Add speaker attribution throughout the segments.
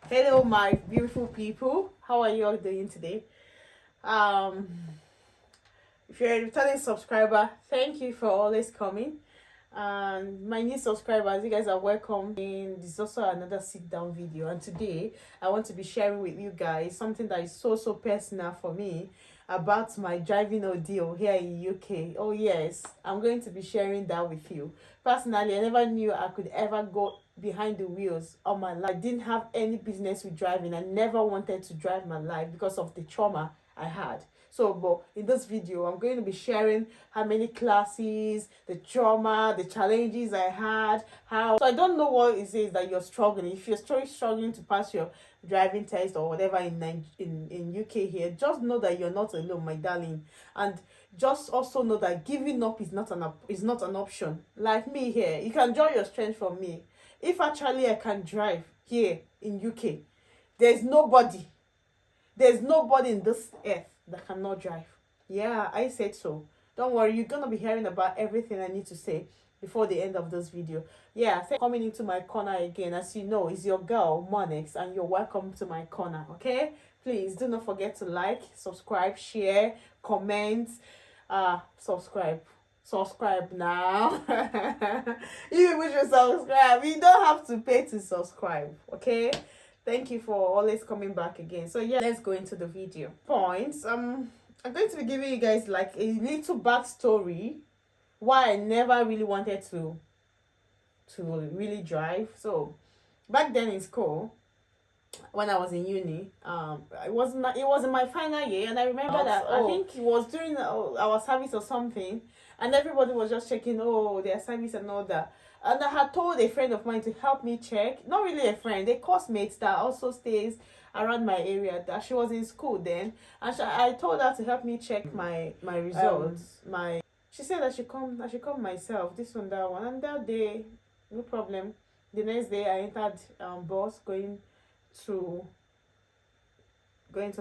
Speaker 1: Hello, my beautiful people. How are you all doing today? Um, if you're a returning subscriber, thank you for always coming. And my new subscribers, you guys are welcome. And this is also another sit down video. And today, I want to be sharing with you guys something that is so personal for me about my driving ordeal here in UK. Oh yes, I'm going to be sharing that with you. Personally, I never knew I could ever go behind the wheels all my life. I didn't have any business with driving. I never wanted to drive my life because of the trauma I had. So, but in this video, I'm going to be sharing how many classes, the trauma, the challenges I had, how. So I don't know what it is that you're struggling. If you're struggling to pass your driving test or whatever in UK here, just know that you're not alone, my darling. And just also know that giving up is not an option. Like me here, you can draw your strength from me. If actually I can drive here in UK, there's nobody in this earth that cannot drive. Yeah, I said so. Don't worry, you're gonna be hearing about everything I need to say before the end of this video. Yeah, coming into my corner again. As you know, it's your girl Monix, and you're welcome to my corner. Okay, please do not forget to like, subscribe, share, comment, subscribe now. You wish you subscribe, you don't have to pay to subscribe. Okay, thank you for always coming back again. So yeah, let's go into the video points. I'm going to be giving you guys like a little backstory why I never really wanted to really drive. So back then in school, when I was in uni, it was in my final year, and I remember that I think it was during our service or something, and everybody was just checking their service and all that. And I had told a friend of mine to help me check. Not really a friend, a coursemate that also stays around my area. That she was in school then, and I told her to help me check my results. She said I should come myself. This one, that one, and that day, no problem. The next day, I entered bus to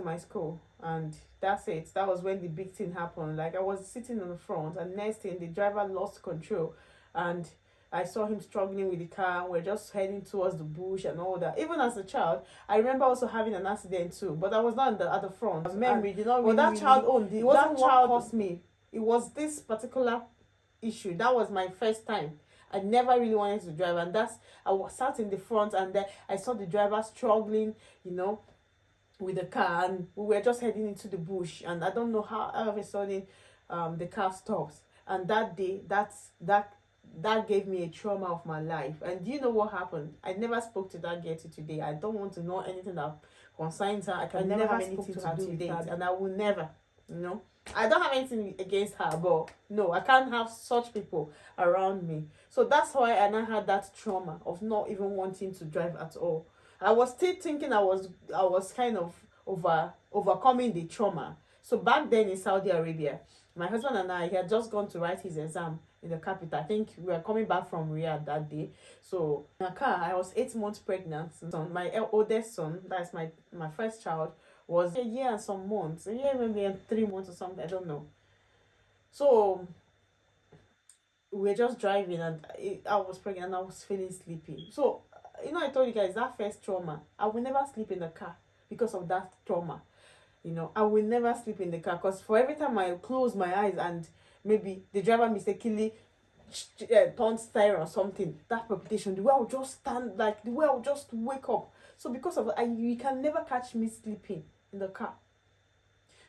Speaker 1: my school, and that's it. That was when the big thing happened. Like, I was sitting on the front, and next thing, the driver lost control, and I saw him struggling with the car, and we're just heading towards the bush and all that. Even as a child, I remember also having an accident too, but I was not at the front. Memory did not really. But that child owned it. That child caused me. It was this particular issue. That was my first time. I never really wanted to drive, and I was sat in the front, and then I saw the driver struggling, with the car, and we were just heading into the bush, and I don't know how all of a sudden the car stops. And that day, that gave me a trauma of my life. And do you know what happened? I never spoke to that girl till today. I don't want to know anything that concerns her. I can never have anything to her today, and I will never, I don't have anything against her, but no, I can't have such people around me. So that's why I now had that trauma of not even wanting to drive at all. I was still thinking I was kind of overcoming the trauma. So back then in Saudi Arabia, my husband and I, he had just gone to write his exam in the capital. I think we were coming back from Riyadh that day. So in a car, I was 8 months pregnant. So my oldest son, that's my first child, was a year and some months. A year, maybe 3 months or something, I don't know. So we were just driving, and I was pregnant, and I was feeling sleepy. So, I told you guys that first trauma, I will never sleep in the car because of that trauma. I will never sleep in the car, because for every time I close my eyes and maybe the driver mistakenly turns tire or something, that palpitation, the way I will just stand, like the way I will just wake up. So because of that, you can never catch me sleeping in the car.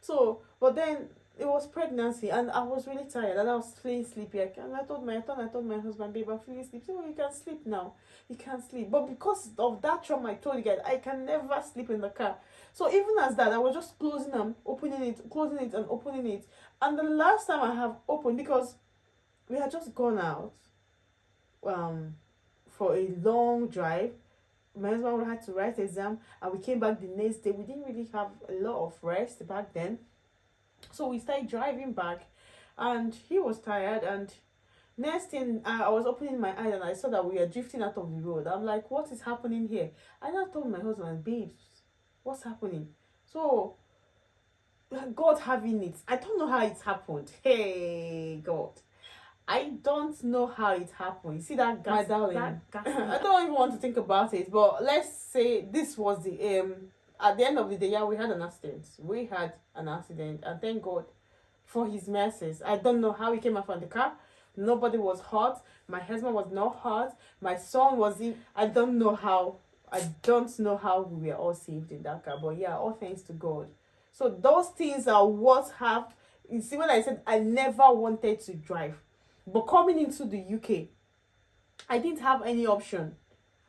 Speaker 1: So, but then it was pregnancy, and I was really tired, and I was feeling sleepy. And I told my husband, babe, I'm feeling sleepy. So you can sleep now. You can sleep. But because of that trauma, I told you guys, I can never sleep in the car. So even as that, I was just closing and opening it, and opening it. And the last time I have opened, because we had just gone out for a long drive. My husband had to write exam, and we came back the next day. We didn't really have a lot of rest back then. So we started driving back, and he was tired, and next thing, I was opening my eyes, and I saw that we were drifting out of the road. I'm like, what is happening here? And I told my husband, babes, what's happening? So God having it, I don't know how it happened. Hey God, I don't know how it happened. You see that gas,
Speaker 2: My darling.
Speaker 1: that gas. I don't even want to think about it. But let's say this was the at the end of the day, yeah, we had an accident. And thank God for His mercies. I don't know how he came out from the car. Nobody was hurt. My husband was not hurt. My son was in. I don't know how. I don't know how we were all saved in that car. But yeah, all thanks to God. So those things are what have. You see, when I said I never wanted to drive, but coming into the UK, I didn't have any option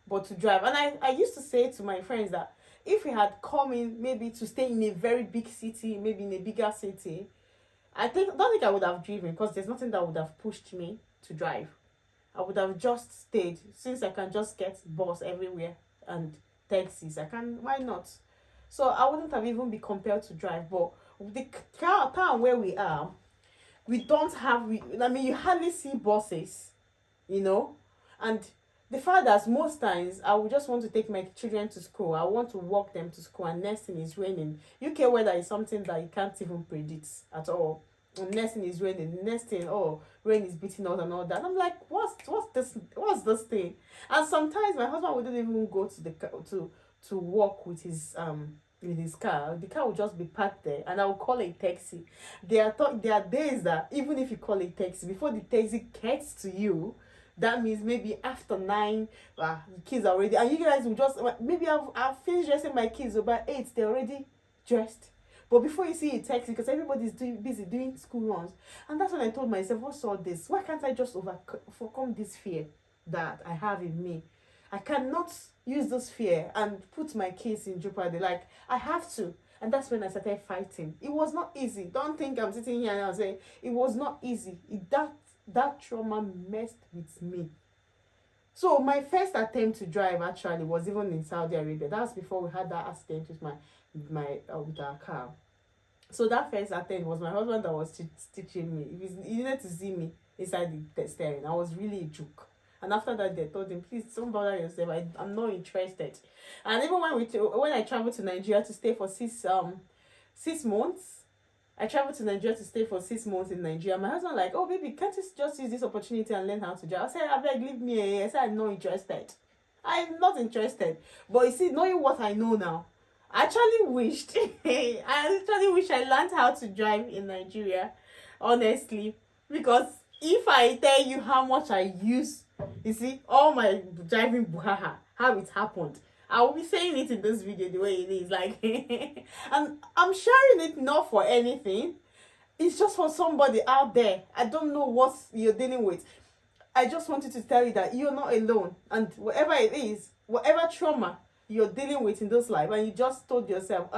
Speaker 1: but to drive. And I used to say to my friends that if we had come in maybe to stay in a very big city, maybe in a bigger city, don't think I would have driven, because there's nothing that would have pushed me to drive. I would have just stayed, since I can just get bus everywhere and taxis. I can, why not? So I wouldn't have even been compelled to drive. But the town where we are, we don't have. I mean, you hardly see buses, you know, and the fathers, most times I would just want to take my children to school. I want to walk them to school, and next thing is raining. UK weather is something that you can't even predict at all. And next thing is raining. Next thing, oh, rain is beating us and all that. I'm like, what's this thing? And sometimes my husband wouldn't even go to the to walk with his car. The car will just be parked there, and I will call a taxi. There are days that even if you call a taxi, before the taxi gets to you, that means maybe after 9, the kids are ready, and you guys will just, maybe I've finished dressing my kids, so by 8 they're already dressed. But before you see a taxi, because everybody's busy doing school runs, and that's when I told myself, what's all this? Why can't I just overcome this fear that I have in me? I cannot use this fear and put my kids in jeopardy. Like, I have to. And that's when I started fighting. It was not easy. Don't think I'm sitting here and I'm saying it was not easy. That trauma messed with me. So my first attempt to drive actually was even in Saudi Arabia. That was before we had that accident with with our car. So that first attempt was my husband that was teaching me. He needed to see me inside the steering. I was really a joke. And after that, they told him, please don't bother yourself. I'm not interested. And even when I traveled to Nigeria to stay for 6 months, I traveled to Nigeria to stay for 6 months in Nigeria. My husband like, oh baby, can't you just use this opportunity and learn how to drive? I said, I beg, leave me. I said, I'm not interested. I'm not interested. But you see, knowing what I know now, I actually wished I learned how to drive in Nigeria, honestly. Because if I tell you how much I use, you see, all my driving buhaha, how it happened, I will be saying it in this video the way it is. Like, and I'm sharing it not for anything. It's just for somebody out there. I don't know what you're dealing with. I just wanted to tell you that you're not alone. And whatever it is, whatever trauma you're dealing with in this life, and you just told yourself,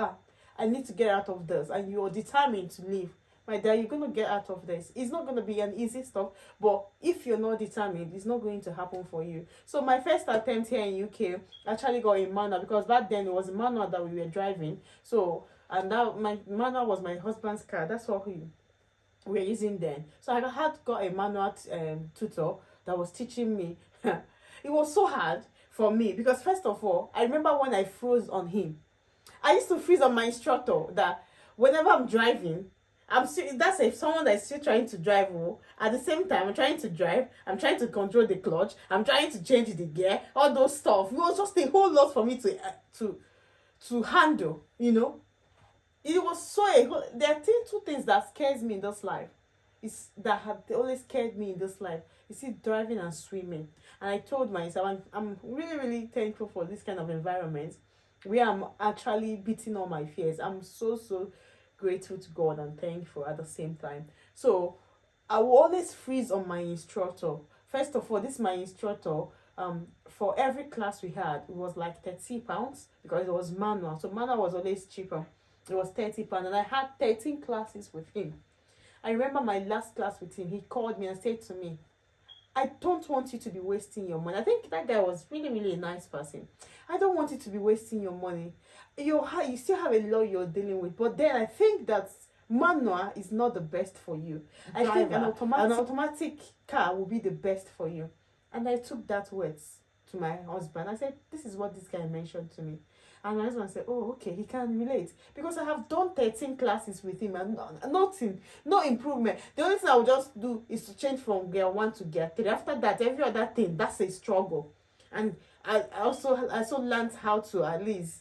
Speaker 1: I need to get out of this, and you're determined to leave, my dear, you're going to get out of this. It's not going to be an easy stuff, but if you're not determined, it's not going to happen for you. So my first attempt here in UK actually got a manual, because back then it was a manual that we were driving. So, and that my manual was my husband's car. That's what we were using then. So I got a manual tutor that was teaching me. It was so hard for me, because first of all, I remember when I froze on him. I used to freeze on my instructor that whenever I'm driving, that's if someone that's still trying to drive. At the same time, I'm trying to drive. I'm trying to control the clutch. I'm trying to change the gear. All those stuff. It was just a whole lot for me to handle. You know, it was so. There are two things that scares me in this life. They always scared me in this life. You see, driving and swimming. And I told myself, I'm really, really thankful for this kind of environment where I'm actually beating all my fears. I'm so grateful to God and thankful at the same time. So I will always freeze on my instructor. First of all, this my instructor, for every class we had, it was like £30 because it was manual. So manual was always cheaper. It was £30, and I had 13 classes with him. I remember my last class with him, he called me and said to me, I don't want you to be wasting your money. I think that guy was really, really a nice person. I don't want you to be wasting your money. You still have a lot you're dealing with. But then I think that manual is not the best for you. I think an automatic car will be the best for you. And I took that words to my husband. I said, this is what this guy mentioned to me. And my husband said, oh, okay, he can relate. Because I have done 13 classes with him and nothing, no improvement. The only thing I will just do is to change from gear 1 to gear 3. After that, every other thing, that's a struggle. And I also learned how to at least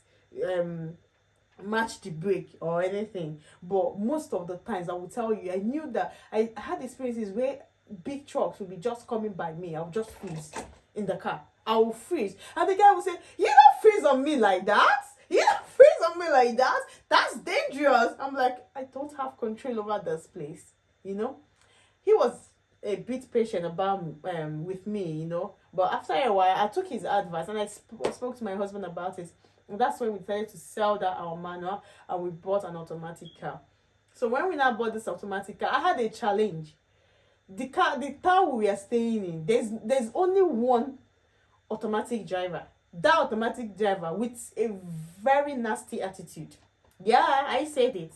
Speaker 1: match the brake or anything. But most of the times, I will tell you, I knew that I had experiences where big trucks will be just coming by me. I'll just freeze in the car. I will freeze. And the guy will say, you don't freeze on me like that. You don't freeze on me like that. That's dangerous. I'm like, I don't have control over this place. You know? He was a bit patient about with me, you know. But after a while, I took his advice and I spoke to my husband about it. And that's when we decided to sell that our manual and we bought an automatic car. So when we now bought this automatic car, I had a challenge. The town we are staying in, there's only one automatic driver. That automatic driver with a very nasty attitude. Yeah, I said it.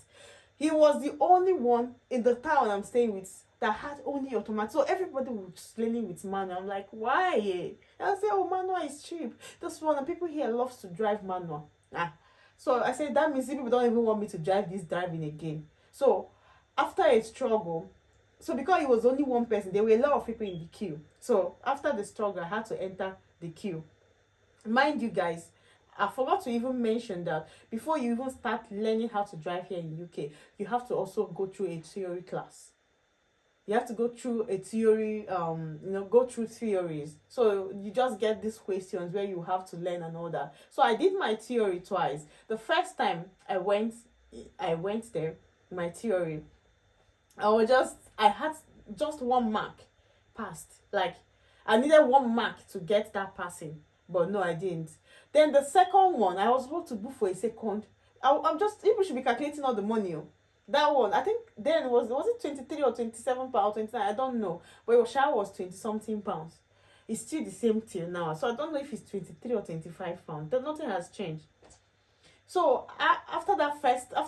Speaker 1: He was the only one in the town I'm staying with that had only automatic. So everybody was learning with manual. I'm like, why? I say, oh, manual is cheap. This one, and people here loves to drive manual. So I said, that means people don't even want me to drive this driving again. So after a struggle, so because it was only one person, there were a lot of people in the queue. So after the struggle, I had to enter the queue. Mind you guys, I forgot to even mention that before you even start learning how to drive here in UK, you have to also go through a theory class. You have to go through a theory, go through theories. So you just get these questions where you have to learn and all that. So I did my theory twice. The first time I went there, my theory, I had just 1 mark passed. Like, I needed 1 mark to get that passing. But no, I didn't. Then the second one, I was about to book for a second. I'm just, people should be calculating all the money. That one, I think then was it 23 or 27 pounds or 29? I don't know. But your shower was 20 something pounds. It's still the same till now. So I don't know if it's 23 or 25 pounds. Nothing has changed. So after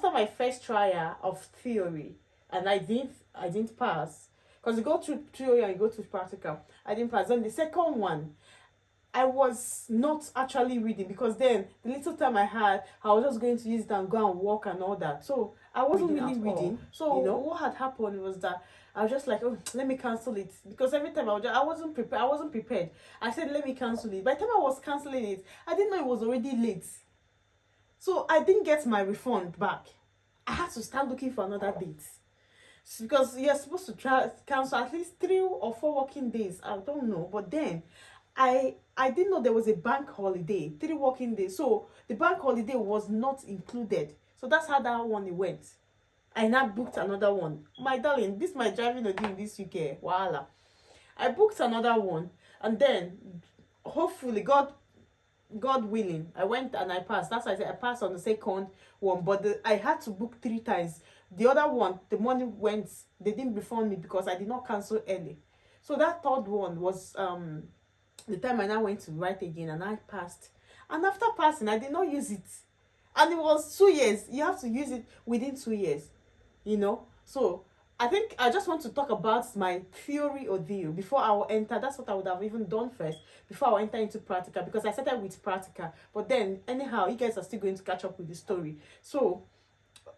Speaker 1: my first trial of theory, and I didn't pass. Because you go through theory and you go to practical. I didn't pass. Then the second one, I was not actually reading, because then the little time I had, I was just going to use it and go and walk and all that. So I wasn't really reading. So what had happened was that I was just like, oh, let me cancel it, because every time I wasn't prepared. I said, let me cancel it. By the time I was canceling it, I didn't know it was already late. So I didn't get my refund back. I had to start looking for another date, because you're supposed to cancel at least 3 or 4 working days. I don't know, but then I didn't know there was a bank holiday, 3 working days. So the bank holiday was not included. So that's how that one went. I now booked another one. My darling, this is my driving ordeal in this UK. Voila. I booked another one, and then hopefully God willing, I went and I passed. That's why I said I passed on the second one, but I had to book 3 times. The other one, the money went, they didn't refund me because I did not cancel early. So that third one was the time I now went to write again, and I passed. And after passing, I did not use it. And it was 2 years. You have to use it within 2 years, So I think I just want to talk about my theory ordeal before I will enter. That's what I would have even done first before I enter into practical, because I started with practical. But then anyhow, you guys are still going to catch up with the story. So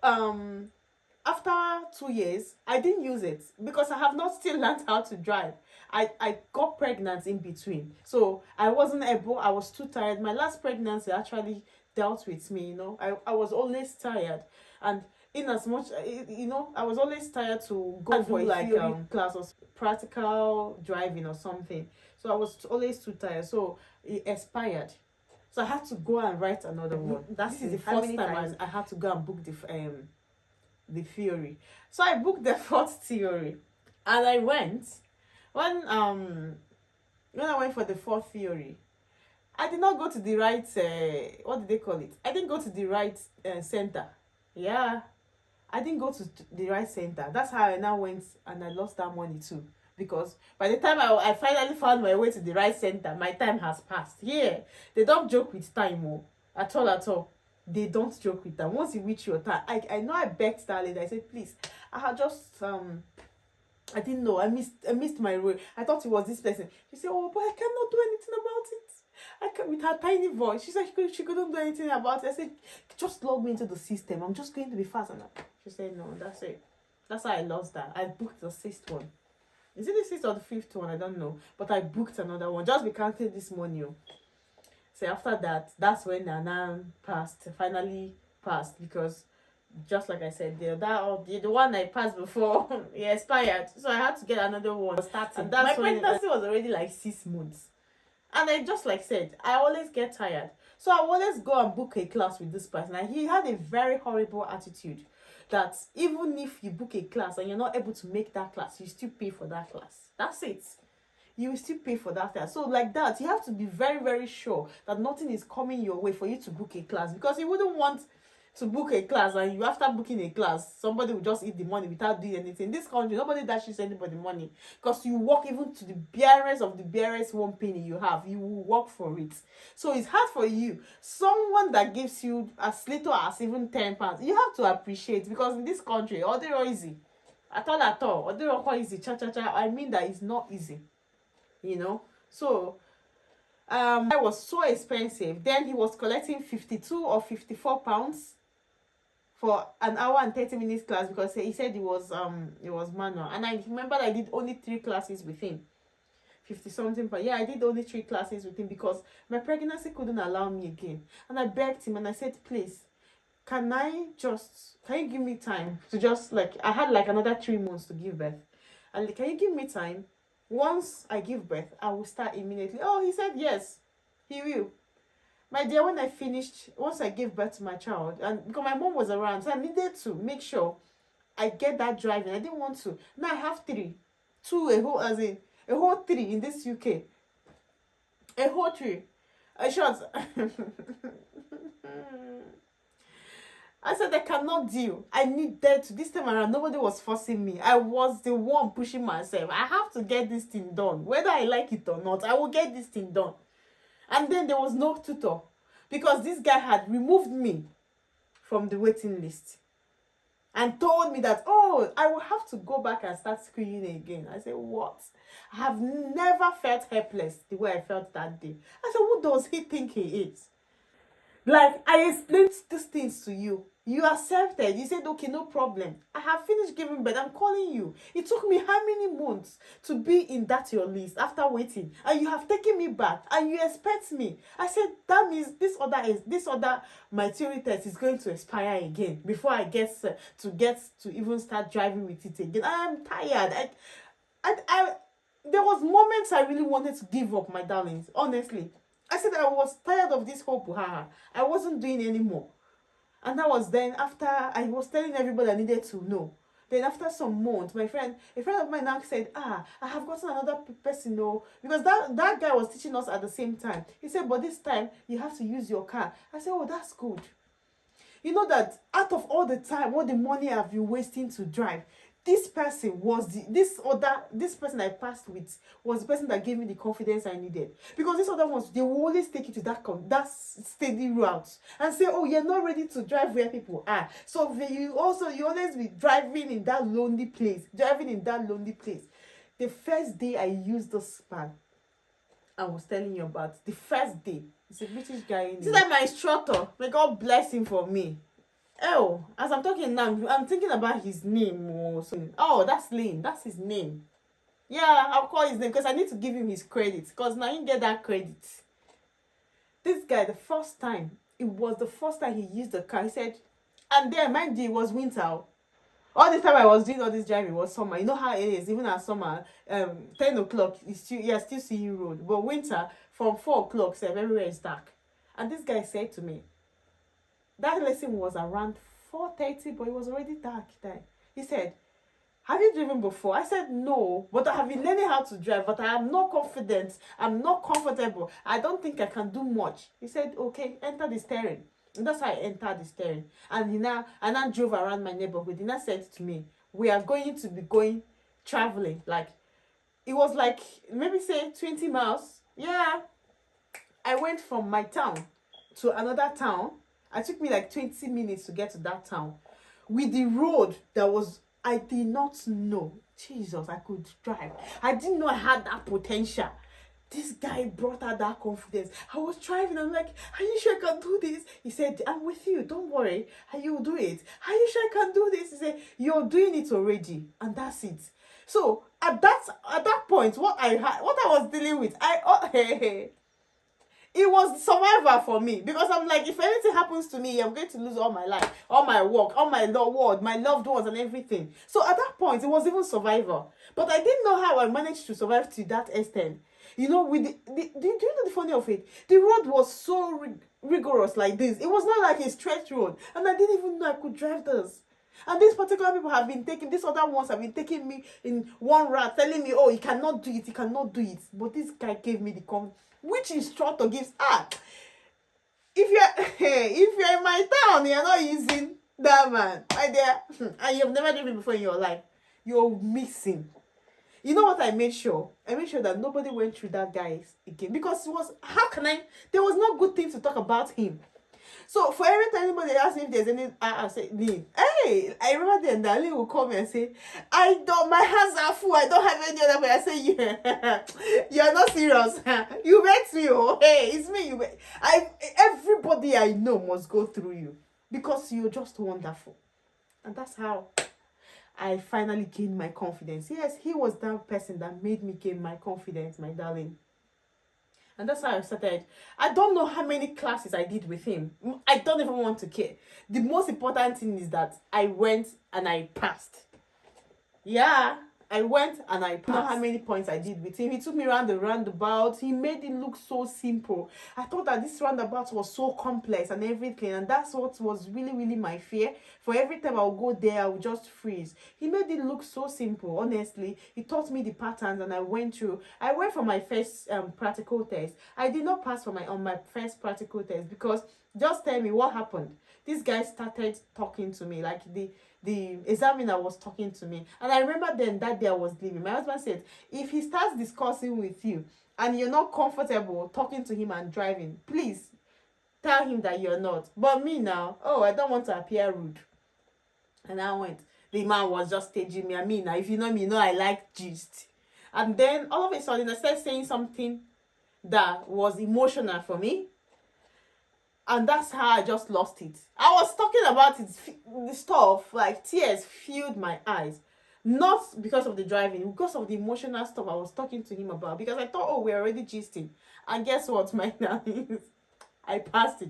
Speaker 1: after 2 years, I didn't use it because I have not still learned how to drive. I got pregnant in between. So I wasn't able, I was too tired. My last pregnancy actually dealt with me, I was always tired. And in as much, I was always tired to go for like class or practical driving or something. So I was always too tired. So it expired. So I had to go and write another one. This is the first time I had to go and book the theory. So I booked the fourth theory, and I went. When I went for the fourth theory, I did not go to the right what did they call it? I didn't go to the right center. Yeah, I didn't go to the right center. That's how I now went, and I lost that money too. Because by the time I finally found my way to the right center, my time has passed. Yeah, they don't joke with time, at all. They don't joke with that. Once you reach your time, I know I begged that lady. I said, please, I had just I didn't know. I missed my road. I thought it was this person. She said, oh, but I cannot do anything about it. With her tiny voice, she said she couldn't do anything about it. I said, just log me into the system. I'm just going to be fast. And she said, no, that's it. That's how I lost that. I booked the sixth one. Is it the sixth or the fifth one? I don't know. But I booked another one. Just be counting this morning. So after that, that's when Nana finally passed, because just like I said, the one I passed before, it expired. So I had to get another one. And my pregnancy was already like 6 months. And I just like said, I always get tired. So I always go and book a class with this person. And he had a very horrible attitude that even if you book a class and you're not able to make that class, you still pay for that class. That's it. You will still pay for that class. So like that, you have to be very, very sure that nothing is coming your way for you to book a class, because you wouldn't want to book a class and you, after booking a class, somebody will just eat the money without doing anything. In this country, nobody dashes anybody money, because you work even to the barest of the barest 1 penny you have, you will work for it. So it's hard for you. Someone that gives you as little as even £10, you have to appreciate, because in this country, all they're easy. At all, or they're quite easy. I mean that it's not easy. So it was so expensive. Then he was collecting 52 or 54 pounds for an hour and 30 minutes class, because he said it was manual. And I remember I did only 3 classes with him. 50 something, but yeah, I did only 3 classes with him because my pregnancy couldn't allow me again. And I begged him and I said, please, can you give me time to just I had another 3 months to give birth. And can you give me time? Once I give birth, I will start immediately. Oh, he said yes, he will. My dear, once I gave birth to my child, and because my mom was around, so I needed to make sure I get that driving. I didn't want to. Now I have 3. 2, a whole 3 in this UK. A whole 3. A short. I said I cannot deal. I needed to. This time around, nobody was forcing me. I was the one pushing myself. I have to get this thing done. Whether I like it or not, I will get this thing done. And then there was no tutor, because this guy had removed me from the waiting list and told me that, oh, I will have to go back and start screening again. I said, what? I have never felt helpless the way I felt that day. I said, who does he think he is? I explained these things to you. You accepted. You said, okay, no problem. I have finished giving birth. I'm calling you. It took me how many months to be in your list after waiting? And you have taken me back and you expect me. I said, that means this other my theory test is going to expire again before I get to even start driving with it again. I am tired. There was moments I really wanted to give up, my darlings. Honestly. I said I was tired of this whole buhaha. I wasn't doing anymore. And that was then after I was telling everybody I needed to know. Then after some months, a friend of mine now said, I have gotten another person, because that guy was teaching us at the same time. He said, but this time you have to use your car. I said, oh, that's good. You know that out of all the time, all the money I've been wasting to drive, this person this person I passed with was the person that gave me the confidence I needed. Because these other ones, they will always take you to that steady route and say, oh, you're not ready to drive where people are. So you always be driving in that lonely place. The first day I used this man I was telling you about, the first day, it's a British guy. This is my instructor. May God bless him for me. Oh, as I'm talking now, I'm thinking about his name. Oh, that's Lane. That's his name. Yeah, I'll call his name because I need to give him his credit. Because now he get that credit. This guy, it was the first time he used the car. He said, and then, mind you, it was winter. All this time I was doing all this driving, it was summer. You know how it is, even at summer, 10 o'clock, you're still seeing road. But winter, from 4 o'clock, everywhere is dark. And this guy said to me, that lesson was around 4:30, but it was already dark then. He said, have you driven before? I said, no, but I have been learning how to drive, but I am not confident. I'm not comfortable. I don't think I can do much. He said, okay, enter the steering. And that's how I entered the steering. And I now drove around my neighborhood. He now said to me, we are going to be traveling. It was maybe say 20 miles. Yeah. I went from my town to another town. It took me 20 minutes to get to that town. With the road I did not know. Jesus, I could drive. I didn't know I had that potential. This guy brought out that confidence. I was driving. I'm like, are you sure I can do this? He said, I'm with you. Don't worry. You do it. Are you sure I can do this? He said, you're doing it already. And that's it. So at that point, what I was dealing with, it was survivor for me, because I'm like, if anything happens to me, I'm going to lose all my life, all my work, all my world, my loved ones, and everything. So at that point, it was even survivor. But I didn't know how I managed to survive to that extent. You know, with do you know the funny of it? The road was so rigorous like this. It was not like a straight road, and I didn't even know I could drive this. And these particular people have been taking, these other ones have been taking me in one route, telling me, oh, you cannot do it, you cannot do it. But this guy gave me the which instructor gives, if you're in my town, you're not using that man right there, and you've never driven before in your life, you're missing. You know what I made sure? I made sure that nobody went through that guy again, because it was, there was no good thing to talk about him. So for every time anybody asks me if there's any, I say, hey, I remember then Darlene will call me and say, my hands are full, I don't have any other way. I say, yeah, you're not serious. You vex me, oh, hey, it's me. Everybody I know must go through you, because you're just wonderful. And that's how I finally gained my confidence. Yes, he was that person that made me gain my confidence, my darling. And that's how I started. I don't know how many classes I did with him. I don't even want to care. The most important thing is that I went and I passed. Yeah, I went and I passed. I don't know how many points I did with him. He took me around the roundabout. He made it look so simple. I thought that this roundabout was so complex and everything. And that's what was really, really my fear. For every time I would go there, I would just freeze. He made it look so simple, honestly. He taught me the patterns and I went through. I went for my first practical test. I did not pass on my first practical test, because just tell me what happened. This guy started talking to me, like the examiner was talking to me. And I remember then that day I was leaving, my husband said, if he starts discussing with you and you're not comfortable talking to him and driving, please tell him that you're not. But me now, I don't want to appear rude. And I went. The man was just staging me. I mean, now, if you know me, you know I like gist. And then all of a sudden I started saying something that was emotional for me. And that's how I just lost it. I was talking about it, the stuff, like tears filled my eyes. Not because of the driving, because of the emotional stuff I was talking to him about. Because I thought, we're already gisting. And guess what, my now is? I passed the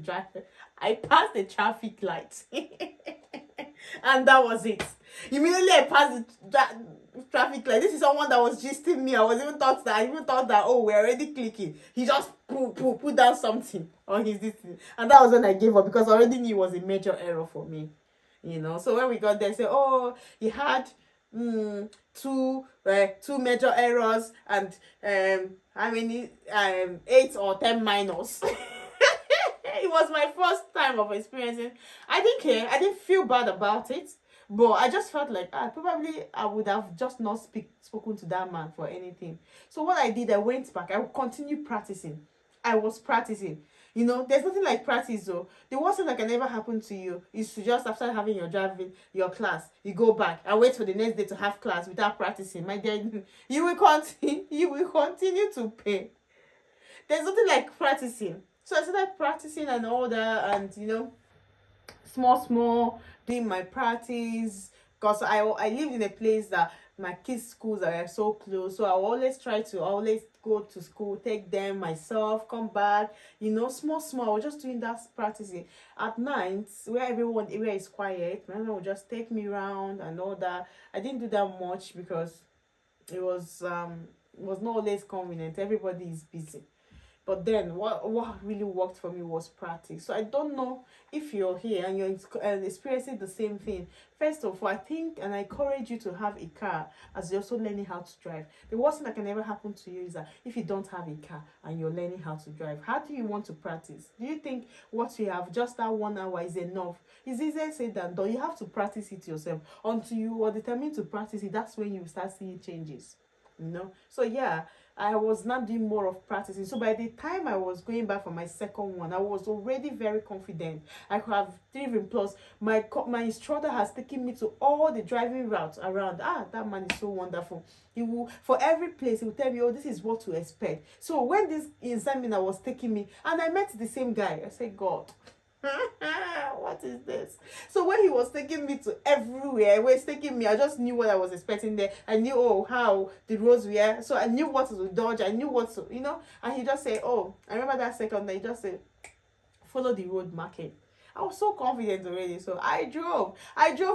Speaker 1: traffic lights. And that was it. Immediately I passed the traffic light. This is someone that was gisting me. I even thought that, we're already clicking. He just put down something on his thing. And that was when I gave up, because I already knew it was a major error for me. You know, so when we got there, say, he had two major errors and how many 8 or 10 minors. It was my first time of experiencing. I didn't care. I didn't feel bad about it. But I just felt like probably I would have just not spoken to that man for anything. So what I did, I went back. I would continue practicing. I was practicing. You know, there's nothing like practice though. The worst thing that can ever happen to you is to just, after having your class, you go back and wait for the next day to have class without practicing. My dear, you will continue to pay. There's nothing like practicing. So I started practicing and all that, and small, doing my practice, because I lived in a place that my kids' schools are so close, so I always try to go to school, take them myself, come back, small. I was just doing that practicing at night, where area is quiet. My mom would just take me around and all that. I didn't do that much because it was not always convenient. Everybody is busy. But then what really worked for me was practice. So I don't know if you're here and you're experiencing the same thing. First of all, I think and I encourage you to have a car as you're also learning how to drive. The worst thing that can ever happen to you is that if you don't have a car and you're learning how to drive, how do you want to practice? Do you think what you have, just that 1 hour, is enough? It's easier said than done. You have to practice it yourself. Until you are determined to practice it, that's when you start seeing changes. So yeah, I was not doing more of practicing. So by the time I was going back for my second one, I was already very confident. I could have driven. Plus, my instructor has taken me to all the driving routes around. That man is so wonderful. He will, for every place, he will tell me, oh, this is what to expect. So when this examiner was taking me, and I met the same guy, I said, God, what is this? So when he was taking me to everywhere, he was taking me, I just knew what I was expecting there. I knew, how the roads were, so I knew what to dodge, I knew what to, and he just said, oh, I remember that second, he just said, follow the road market. I was so confident already, so I drove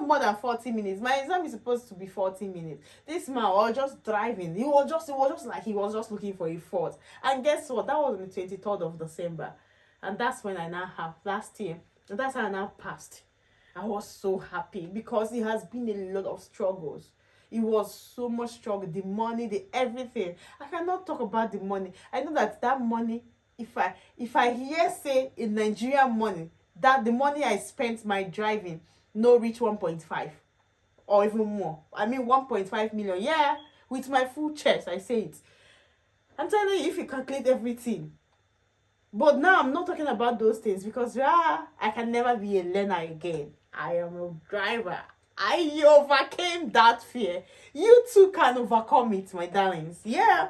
Speaker 1: more than 40 minutes. My exam is supposed to be 40 minutes. This man was just driving. It was just like he was just looking for a fault. And guess what? That was on the 23rd of December. And that's when I now have last year. And that's how I now passed. I was so happy because it has been a lot of struggles. It was so much struggle. The money, the everything. I cannot talk about the money. I know that money, if I hear say in Nigerian money, that the money I spent my driving no reach 1.5 or even more. I mean 1.5 million. Yeah, with my full chest, I say it. I'm telling you, if you calculate everything. But now I'm not talking about those things because I can never be a learner again. I am a driver. I overcame that fear. You too can overcome it, my darlings. Yeah.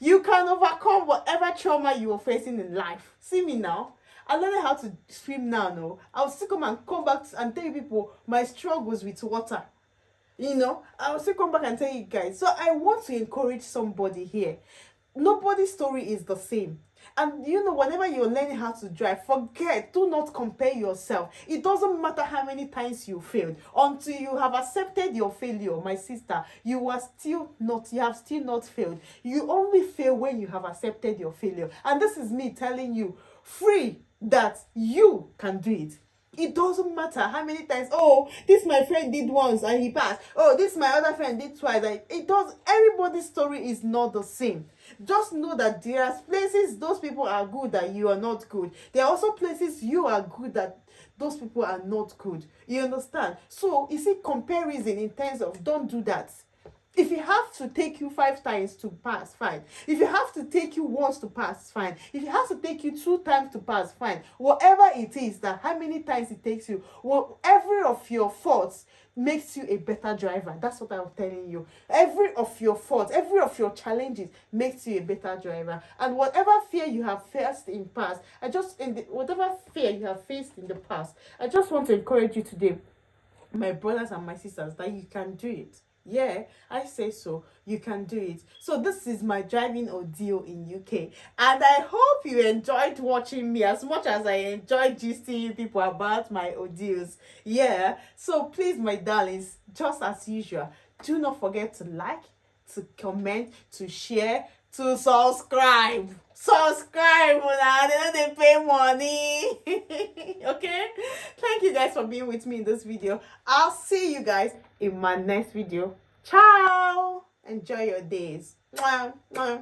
Speaker 1: You can overcome whatever trauma you are facing in life. See me now. I learned how to swim now, no. I'll still come back and tell you people my struggles with water. I'll still come back and tell you guys. So I want to encourage somebody here. Nobody's story is the same. And whenever you're learning how to drive, do not compare yourself. It doesn't matter how many times you failed. Until you have accepted your failure, my sister, you have still not failed. You only fail when you have accepted your failure. And this is me telling you, free, that you can do it. It doesn't matter how many times, this my friend did once and he passed. This my other friend did twice. Everybody's story is not the same. Just know that there are places those people are good that you are not good. There are also places you are good that those people are not good. You understand? So, you see, comparison in terms of don't do that. If it have to take you 5 times to pass, fine. If it have to take you once to pass, fine. If it has to take you 2 times to pass, fine. Whatever it is, that how many times it takes you, every of your faults makes you a better driver. That's what I'm telling you. Every of your faults, every of your challenges makes you a better driver. And whatever fear you have faced in past, whatever fear you have faced in the past, I just want to encourage you today, my brothers and my sisters, that you can do it. Yeah, I say so. You can do it. So this is my driving ordeal in UK. And I hope you enjoyed watching me as much as I enjoyed gisting people about my ordeals. Yeah. So please, my darlings, just as usual, do not forget to like, to comment, to share, to subscribe. Subscribe now. They pay money. Okay? Thank you guys for being with me in this video. I'll see you guys in my next video. Ciao. Enjoy your days. Bye bye.